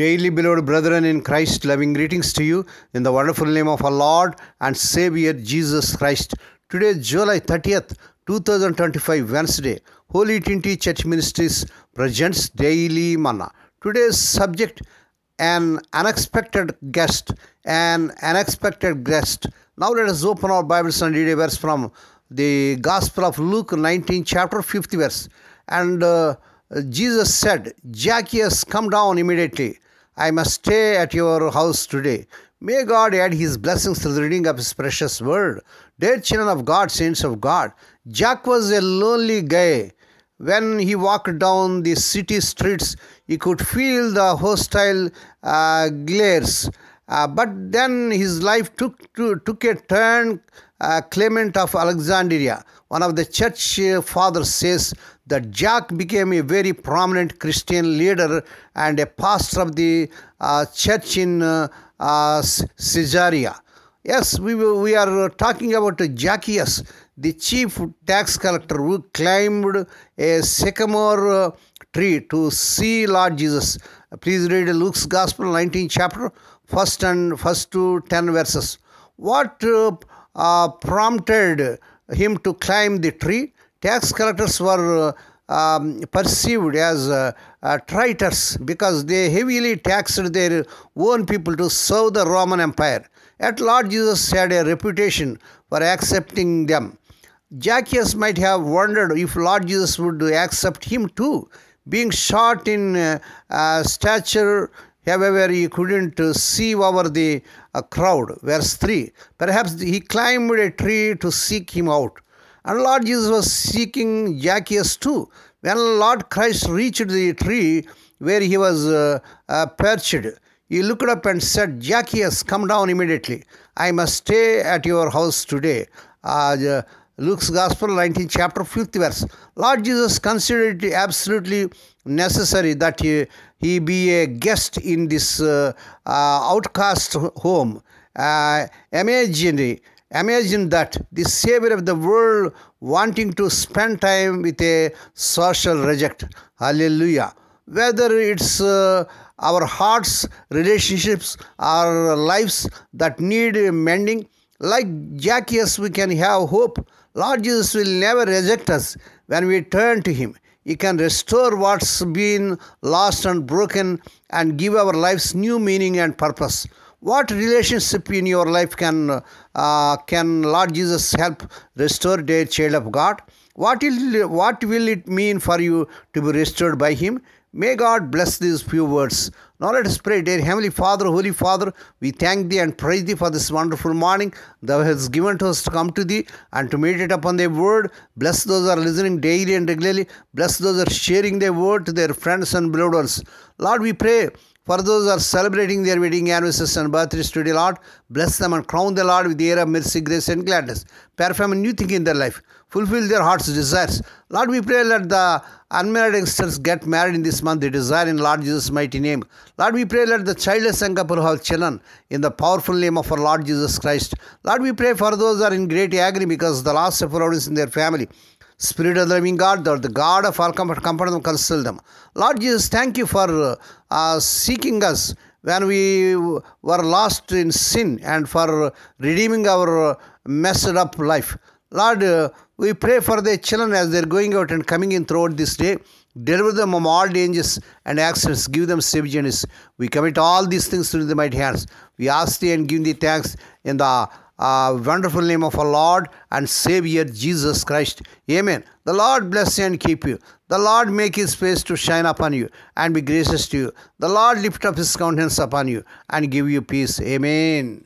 Daily beloved brethren in Christ, loving greetings to you in the wonderful name of our Lord and Savior Jesus Christ. Today, July 30th, 2025, Wednesday, Holy Trinity Church Ministries presents Daily Manna. Today's subject, an unexpected guest. An unexpected guest. Now let us open our Bibles and read a verse from the Gospel of Luke 19, chapter 50 verse. And Jesus said, Zacchaeus, come down immediately. I must stay at your house today. May God add his blessings to the reading of his precious word. Dear children of God, saints of God, Jack was a lonely guy. When he walked down the city streets, he could feel the hostile glares. But then his life took a turn. Clement of Alexandria, one of the church fathers, says that Jack became a very prominent Christian leader and a pastor of the church in Caesarea. Yes, we are talking about Zacchaeus, the chief tax collector who climbed a sycamore tree to see Lord Jesus. Please read Luke's Gospel, 19th chapter, first to 10 verses. What prompted him to climb the tree? Tax collectors were perceived as traitors because they heavily taxed their own people to serve the Roman Empire. Yet Lord Jesus had a reputation for accepting them. Zacchaeus might have wondered if Lord Jesus would accept him too. Being short in stature, however, he couldn't see over the crowd. Verse 3. Perhaps he climbed a tree to seek him out. And Lord Jesus was seeking Zacchaeus too. When Lord Christ reached the tree where he was perched, he looked up and said, Zacchaeus, come down immediately. I must stay at your house today. Luke's Gospel, 19th chapter, 50th verse. Lord Jesus considered it absolutely necessary that he be a guest in this outcast home. Imagine that the Savior of the world wanting to spend time with a social reject. Hallelujah. Whether it's our hearts, relationships, our lives that need mending, like Zacchaeus, we can have hope. Lord Jesus will never reject us when we turn to him. He can restore what's been lost and broken and give our lives new meaning and purpose. What relationship in your life can Lord Jesus help restore, dear child of God? What will it mean for you to be restored by him? May God bless these few words. Now let us pray. Dear Heavenly Father, Holy Father, we thank thee and praise thee for this wonderful morning thou hast given to us to come to thee and to meditate upon thy word. Bless those who are listening daily and regularly. Bless those who are sharing thy word to their friends and beloved ones. Lord, we pray for those who are celebrating their wedding anniversaries and birthdays today, Lord, bless them and crown the Lord with the air of mercy, grace and gladness. Perform a new thing in their life. Fulfill their heart's desires. Lord, we pray let the unmarried youngsters get married in this month. They desire in Lord Jesus' mighty name. Lord, we pray let the childless young couple have children in the powerful name of our Lord Jesus Christ. Lord, we pray for those who are in great agony because the loss of providence in their family. Spirit of the living God, the God of all comfort them, console them. Lord Jesus, thank you for seeking us when we were lost in sin and for redeeming our messed up life. Lord, we pray for the children as they're going out and coming in throughout this day. Deliver them from all dangers and accidents. Give them safe journeys. We commit all these things to the mighty hands. We ask thee and give thee thanks in the wonderful name of our Lord and Savior Jesus Christ. Amen. The Lord bless you and keep you. The Lord make his face to shine upon you and be gracious to you. The Lord lift up his countenance upon you and give you peace. Amen.